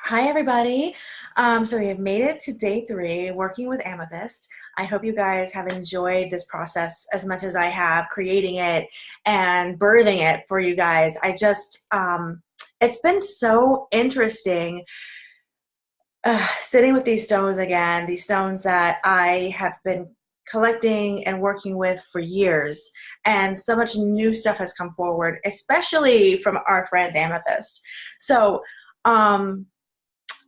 Hi, everybody. So we have made it to day 3, working with Amythest. I hope you guys have enjoyed this process as much as I have creating it and birthing it for you guys. It's been so interesting sitting with these stones again, these stones that I have been collecting and working with for years. And so much new stuff has come forward, especially from our friend Amethyst. So, um,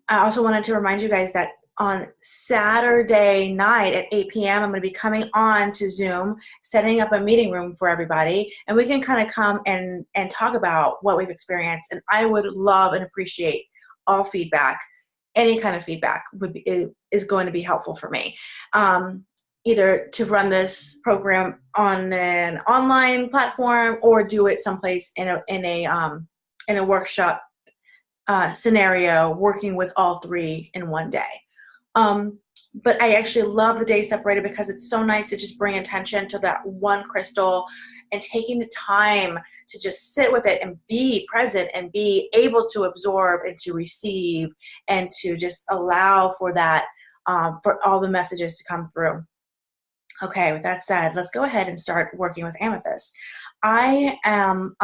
I also wanted to remind you guys that on Saturday night at 8 p.m., I'm going to be coming on to Zoom, setting up a meeting room for everybody, and we can kind of come and talk about what we've experienced. And I would love and appreciate all feedback. Any kind of feedback is going to be helpful for me. Either to run this program on an online platform or do it someplace in a workshop scenario, working with all 3 in one day. But I actually love the day separated because it's so nice to just bring attention to that one crystal and taking the time to just sit with it and be present and be able to absorb and to receive and to just allow for that, for all the messages to come through. Okay, with that said, let's go ahead and start working with Amethyst. I am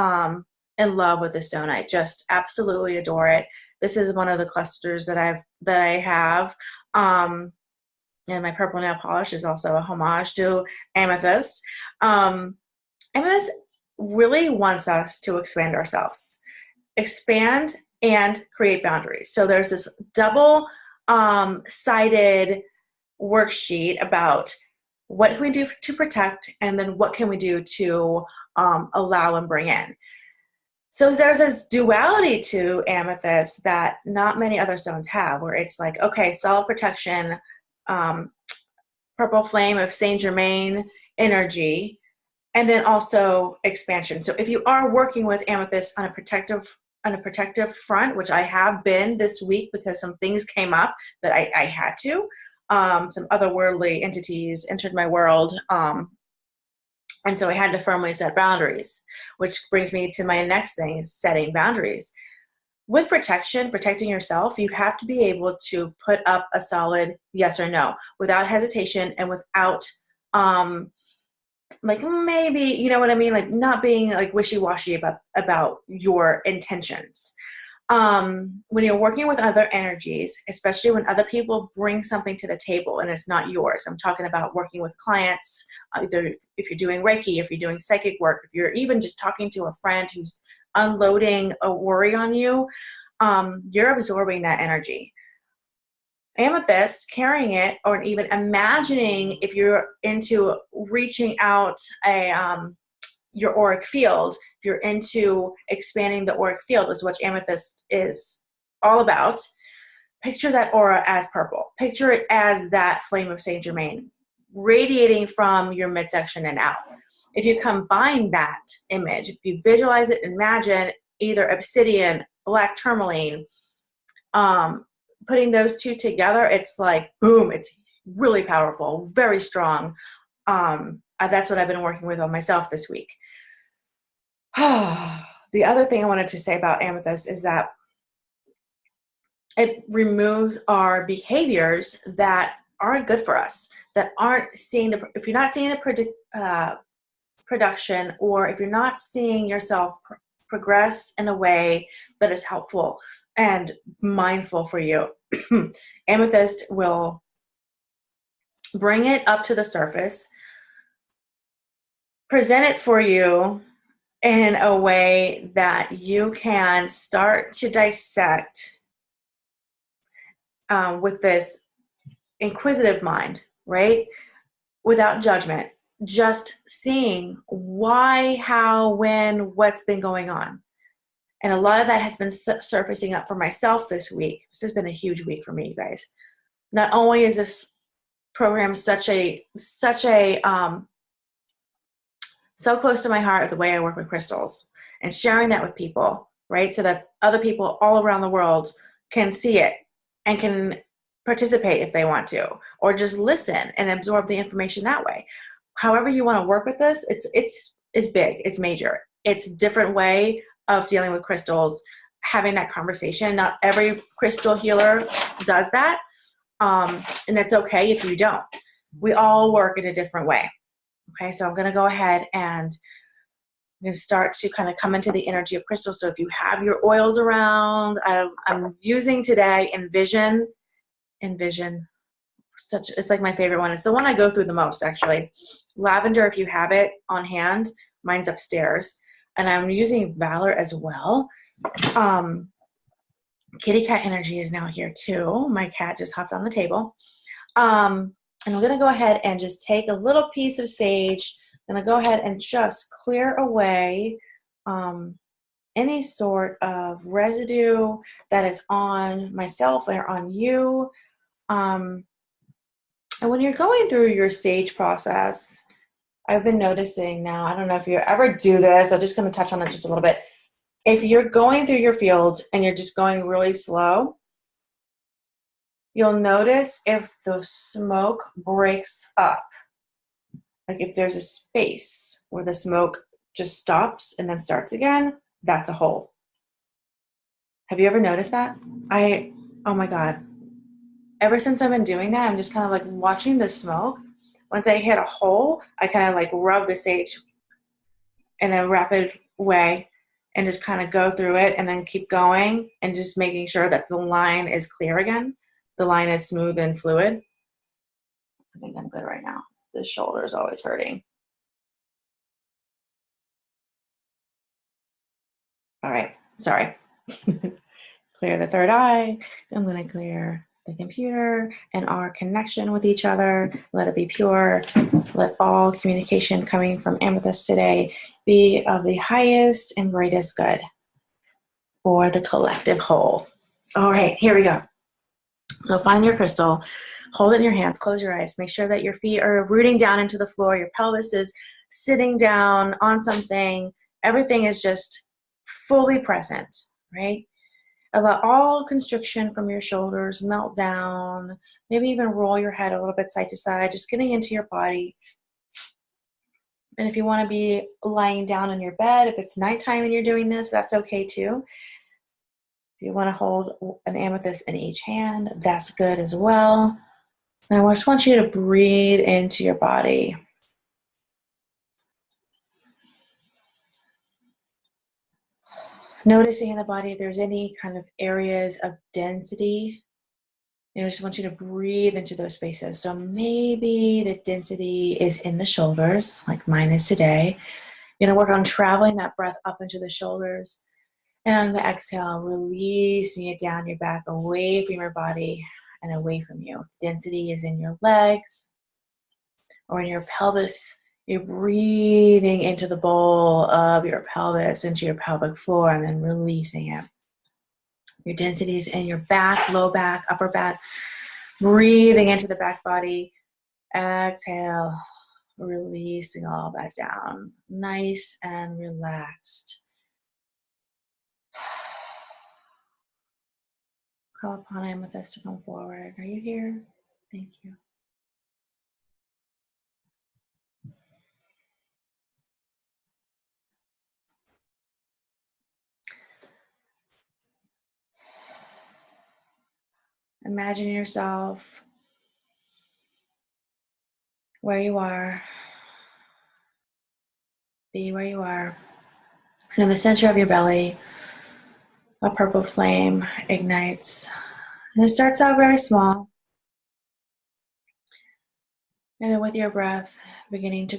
in love with the stone. I just absolutely adore it. This is one of the clusters that I have. And my purple nail polish is also a homage to Amethyst. Amethyst really wants us to expand ourselves, expand and create boundaries. So there's this double sided worksheet about what can we do to protect, and then what can we do to allow and bring in. So there's this duality to Amethyst that not many other stones have, where it's like, okay, solid protection, purple flame of Saint Germain energy, and then also expansion. So if you are working with Amethyst on a protective front, which I have been this week because some things came up that I had to, some otherworldly entities entered my world, and so I had to firmly set boundaries, which brings me to my next thing, is setting boundaries. With protecting yourself, you have to be able to put up a solid yes or no without hesitation and without, like, maybe, you know what I mean? Like, not being like wishy-washy about your intentions. When you're working with other energies, especially when other people bring something to the table and it's not yours. I'm talking about working with clients, either if you're doing Reiki, if you're doing psychic work, if you're even just talking to a friend who's unloading a worry on you, you're absorbing that energy. Amethyst, carrying it, or even imagining, if you're into reaching out your auric field, if you're into expanding the auric field, is what Amethyst is all about. Picture that aura as purple. Picture it as that flame of Saint Germain radiating from your midsection and out. If you combine that image, if you visualize it, imagine either obsidian, black tourmaline, putting those two together, it's like, boom, it's really powerful, very strong. That's what I've been working with on myself this week. The other thing I wanted to say about Amethyst is that it removes our behaviors that aren't good for us, that aren't seeing if you're not seeing the production, or if you're not seeing yourself progress in a way that is helpful and mindful for you, Amethyst will bring it up to the surface, present it for you in a way that you can start to dissect with this inquisitive mind, right? Without judgment, just seeing why, how, when, what's been going on. And a lot of that has been surfacing up for myself this week. This has been a huge week for me, you guys. Not only is this program so close to my heart, the way I work with crystals and sharing that with people, right? So that other people all around the world can see it and can participate if they want to, or just listen and absorb the information that way. However you want to work with this, it's big, it's major. It's a different way of dealing with crystals. having that conversation. Not every crystal healer does that. And it's okay if you don't. We all work in a different way. Okay, so I'm going to go ahead and I'm going to start to kind of come into the energy of crystal. So if you have your oils around, I'm using today Envision. It's like my favorite one. It's the one I go through the most, actually. Lavender, if you have it on hand, mine's upstairs. And I'm using Valor as well. Kitty cat energy is now here too. My cat just hopped on the table. And I'm going to go ahead and just take a little piece of sage. I'm going to go ahead and just clear away any sort of residue that is on myself or on you. And when you're going through your sage process, I've been noticing now, I don't know if you ever do this, I'm just going to touch on it just a little bit. If you're going through your field and you're just going really slow, you'll notice if the smoke breaks up. Like if there's a space where the smoke just stops and then starts again, that's a hole. Have you ever noticed that? Oh my God. Ever since I've been doing that, I'm just kind of like watching the smoke. Once I hit a hole, I kind of like rub the sage in a rapid way and just kind of go through it and then keep going and just making sure that the line is clear again. The line is smooth and fluid. I think I'm good right now. The shoulder is always hurting. All right, sorry. Clear the third eye. I'm going to clear the computer and our connection with each other. Let it be pure. Let all communication coming from Amythest today be of the highest and greatest good for the collective whole. All right, here we go. So find your crystal, hold it in your hands, close your eyes, make sure that your feet are rooting down into the floor, your pelvis is sitting down on something, everything is just fully present, right? Allow all constriction from your shoulders melt down, maybe even roll your head a little bit side to side, just getting into your body. And if you want to be lying down on your bed, if it's nighttime and you're doing this, that's okay too. If you want to hold an amethyst in each hand, that's good as well. And I just want you to breathe into your body. Noticing in the body if there's any kind of areas of density. I just want you to breathe into those spaces. So maybe the density is in the shoulders, like mine is today. You're going to work on traveling that breath up into the shoulders. And on the exhale, releasing it down your back, away from your body and away from you. If density is in your legs or in your pelvis, you're breathing into the bowl of your pelvis, into your pelvic floor, and then releasing it. Your density is in your back, low back, upper back. Breathing into the back body. Exhale, releasing all that down. Nice and relaxed. Call upon Amythest to come forward. Are you here? Thank you. Imagine yourself where you are. Be where you are. And in the center of your belly, a purple flame ignites. And it starts out very small. And then with your breath, beginning to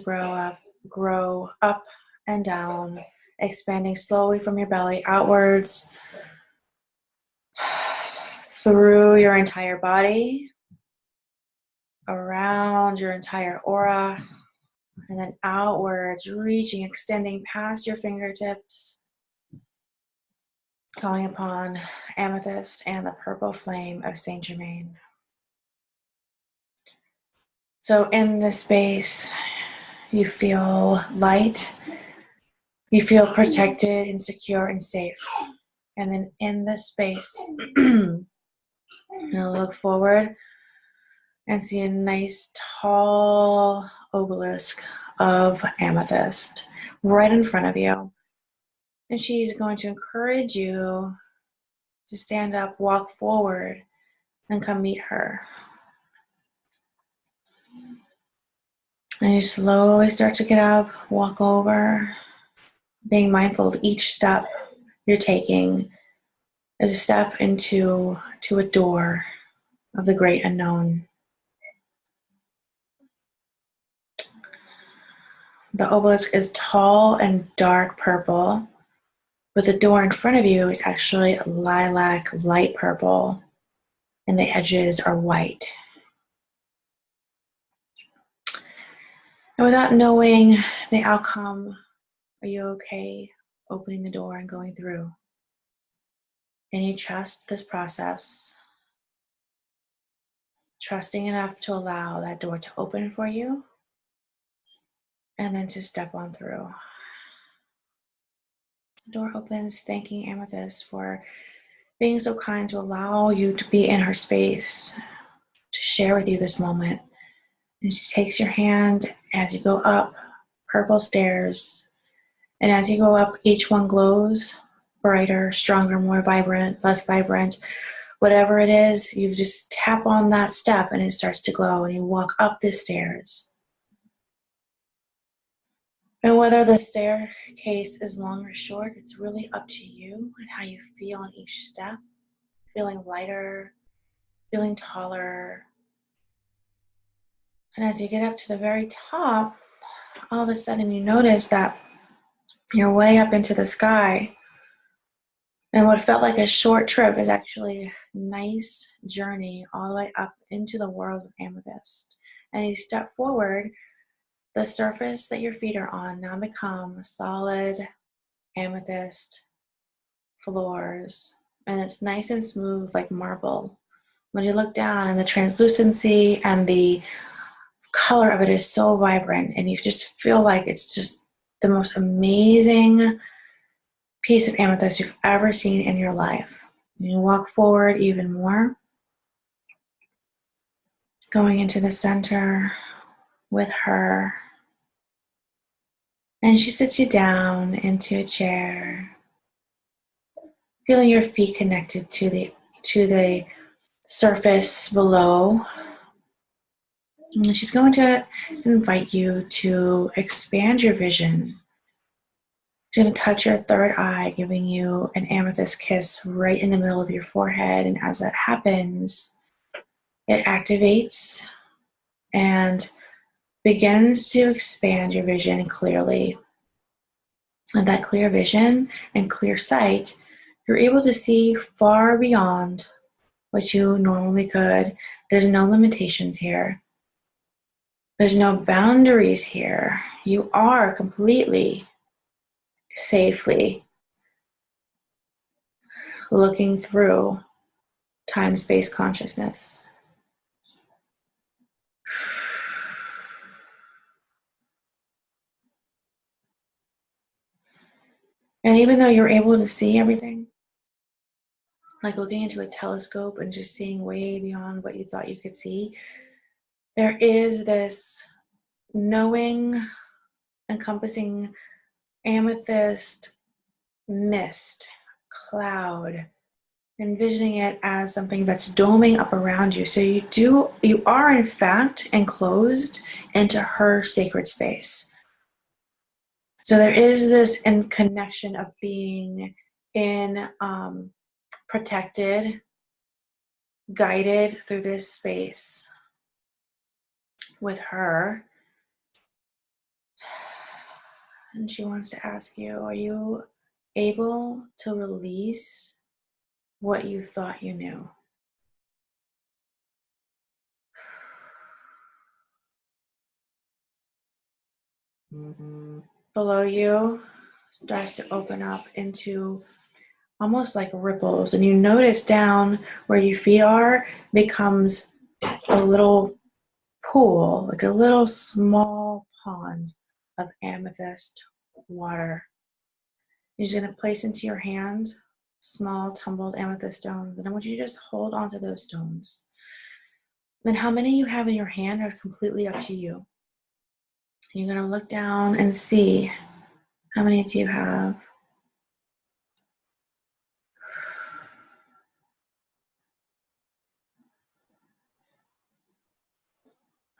grow up and down, expanding slowly from your belly outwards, through your entire body, around your entire aura, and then outwards, reaching, extending past your fingertips, calling upon Amythest and the purple flame of Saint Germain. So in this space, you feel light, you feel protected and secure and safe. And then in this space, you'll look forward and see a nice tall obelisk of amethyst right in front of you. And she's going to encourage you to stand up, walk forward, and come meet her. And you slowly start to get up, walk over, being mindful of each step you're taking as a step into a door of the great unknown. The obelisk is tall and dark purple, but the door in front of you is actually lilac light purple, and the edges are white. And without knowing the outcome, are you okay opening the door and going through? And you trust this process, trusting enough to allow that door to open for you, and then to step on through. The door opens, thanking Amythest for being so kind to allow you to be in her space, to share with you this moment. And she takes your hand as you go up purple stairs. And as you go up, each one glows brighter, stronger, more vibrant, less vibrant. Whatever it is, you just tap on that step and it starts to glow, and you walk up the stairs. And whether the staircase is long or short, it's really up to you and how you feel on each step. Feeling lighter, feeling taller. And as you get up to the very top, all of a sudden you notice that you're way up into the sky. And what felt like a short trip is actually a nice journey all the way up into the world of Amythest. And you step forward, the surface that your feet are on now become solid amethyst floors. And it's nice and smooth like marble. When you look down, and the translucency and the color of it is so vibrant, and you just feel like it's just the most amazing piece of amethyst you've ever seen in your life. You walk forward even more, going into the center with her. And she sits you down into a chair, feeling your feet connected to the surface below. And she's going to invite you to expand your vision. She's going to touch your third eye, giving you an amethyst kiss right in the middle of your forehead. And as that happens, it activates and begins to expand your vision clearly. And that clear vision and clear sight, you're able to see far beyond what you normally could. There's no limitations here. There's no boundaries here. You are completely, safely looking through time-space consciousness. And even though you're able to see everything, like looking into a telescope and just seeing way beyond what you thought you could see, there is this knowing, encompassing amethyst mist, cloud, envisioning it as something that's doming up around you. So you are in fact enclosed into her sacred space. So there is this in connection of being in protected, guided through this space with her. And she wants to ask you, are you able to release what you thought you knew? Below you starts to open up into almost like ripples, and you notice down where your feet are becomes a little pool, like a little small pond of amethyst water. You're just going to place into your hand small tumbled amethyst stones, and I want you to just hold on to those stones. And how many you have in your hand are completely up to you. You're going to look down and see how many do you have.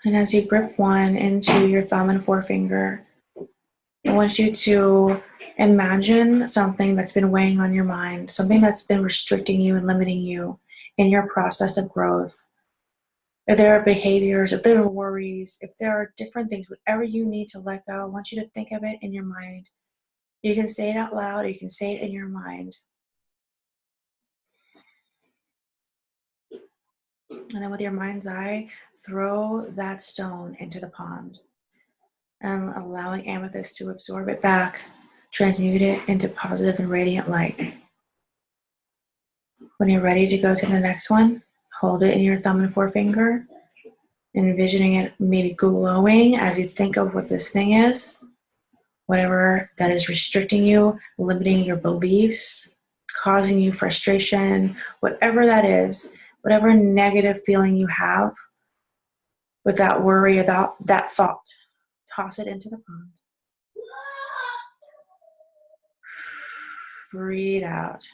And as you grip one into your thumb and forefinger, I want you to imagine something that's been weighing on your mind, something that's been restricting you and limiting you in your process of growth. If there are behaviors, if there are worries, if there are different things, whatever you need to let go, I want you to think of it in your mind. You can say it out loud, or you can say it in your mind. And then with your mind's eye, throw that stone into the pond and allowing Amythest to absorb it back, transmute it into positive and radiant light. When you're ready to go to the next one, hold it in your thumb and forefinger, envisioning it maybe glowing as you think of what this thing is, whatever that is restricting you, limiting your beliefs, causing you frustration, whatever that is, whatever negative feeling you have with that worry about that thought, toss it into the pond. Breathe out.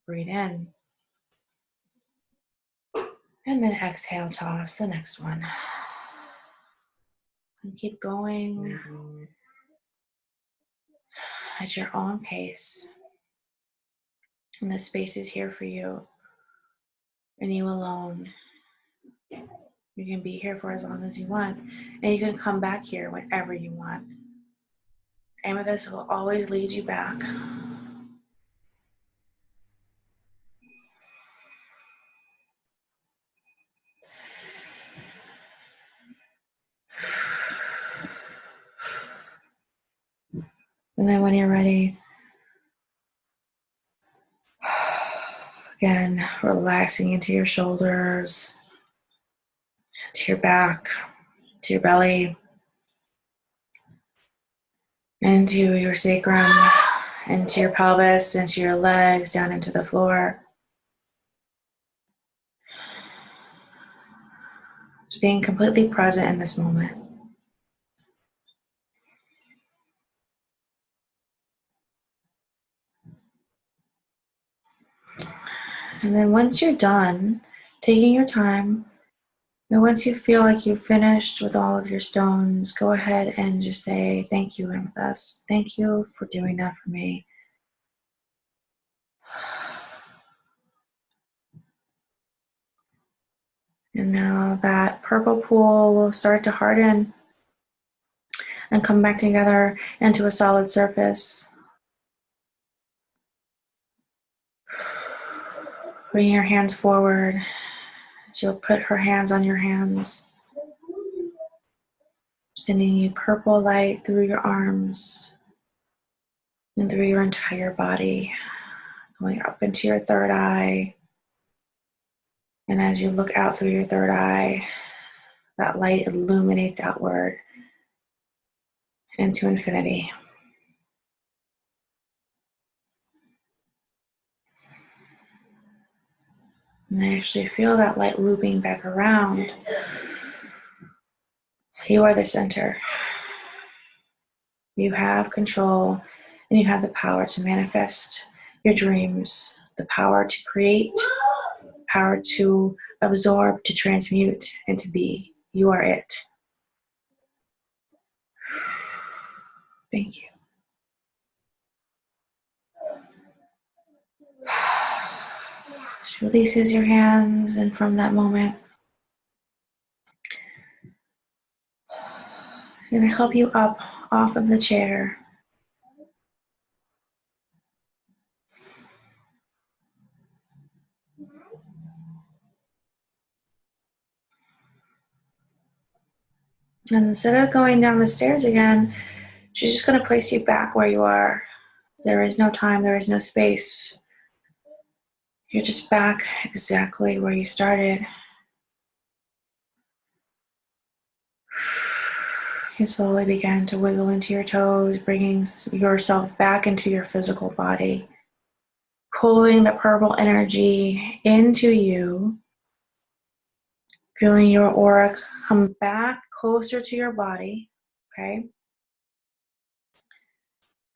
Breathe in. And then exhale, toss the next one. And keep going at your own pace. And the space is here for you and you alone. You can be here for as long as you want, and you can come back here whenever you want. Amythest will always lead you back. And then when you're ready, again, relaxing into your shoulders, to your back, to your belly, into your sacrum, into your pelvis, into your legs, down into the floor. Just being completely present in this moment. And then once you're done, taking your time, and once you feel like you've finished with all of your stones, go ahead and just say, thank you, Amythest. Thank you for doing that for me. And now that purple pool will start to harden and come back together into a solid surface. Bring your hands forward. She'll put her hands on your hands, sending you purple light through your arms and through your entire body, going up into your third eye. And as you look out through your third eye, that light illuminates outward into infinity. And I actually feel that light looping back around. You are the center. You have control and you have the power to manifest your dreams, the power to create, power to absorb, to transmute, and to be. You are it. Thank you. She releases your hands, and from that moment, I'm going to help you up off of the chair. And instead of going down the stairs again, she's just going to place you back where you are. There is no time, there is no space. You're just back exactly where you started. You can slowly begin to wiggle into your toes, bringing yourself back into your physical body, pulling the purple energy into you, feeling your aura come back closer to your body, okay?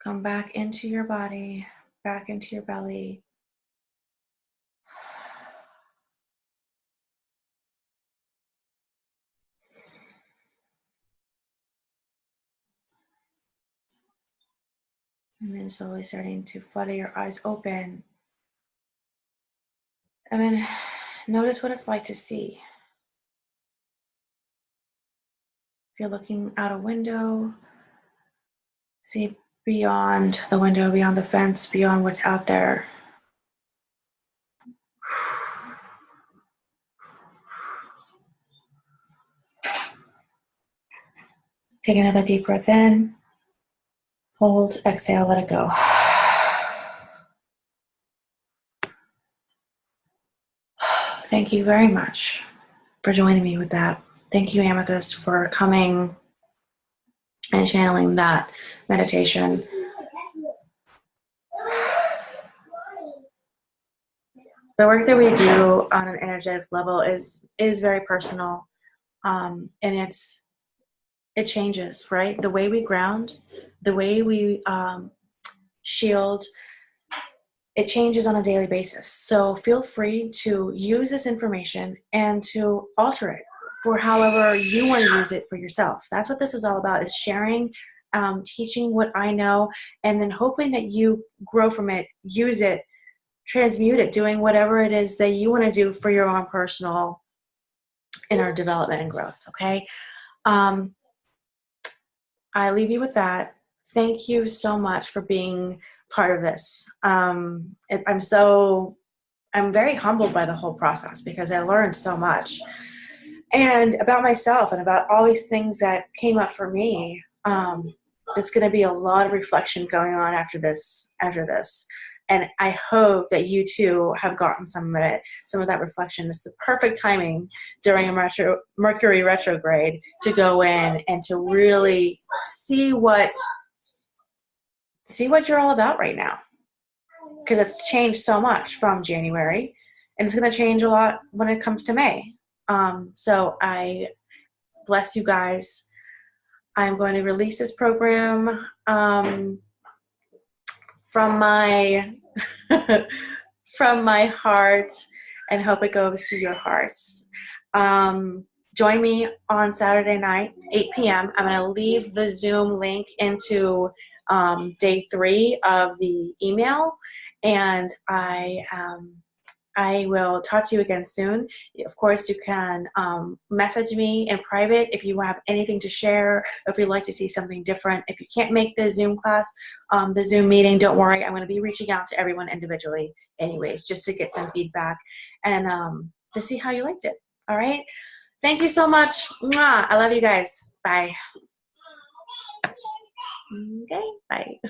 Come back into your body, back into your belly. And then slowly starting to flutter your eyes open. And then notice what it's like to see. If you're looking out a window, see beyond the window, beyond the fence, beyond what's out there. Take another deep breath in. Hold, exhale, let it go. Thank you very much for joining me with that. Thank you, Amythest, for coming and channeling that meditation. The work that we do on an energetic level is very personal, and it changes, right? The way we ground, the way we shield, it changes on a daily basis. So feel free to use this information and to alter it for however you want to use it for yourself. That's what this is all about, is sharing, teaching what I know, and then hoping that you grow from it, use it, transmute it, doing whatever it is that you want to do for your own personal inner development and growth, okay? I leave you with that. Thank you so much for being part of this. I'm very humbled by the whole process because I learned so much, and about myself and about all these things that came up for me. There's going to be a lot of reflection going on after this. And I hope that you too have gotten some of that reflection. It's the perfect timing during a Mercury retrograde to go in and to really see what you're all about right now. Because it's changed so much from January, and it's going to change a lot when it comes to May. So I bless you guys. I'm going to release this program from my from my heart, and hope it goes to your hearts. Join me on Saturday night, 8 p.m. I'm going to leave the Zoom link into day 3 of the email, and I will talk to you again soon. Of course, you can message me in private if you have anything to share, or if you'd like to see something different. If you can't make the Zoom class, the Zoom meeting, don't worry. I'm going to be reaching out to everyone individually anyways, just to get some feedback and to see how you liked it. All right? Thank you so much. Mwah. I love you guys. Bye. Okay, bye.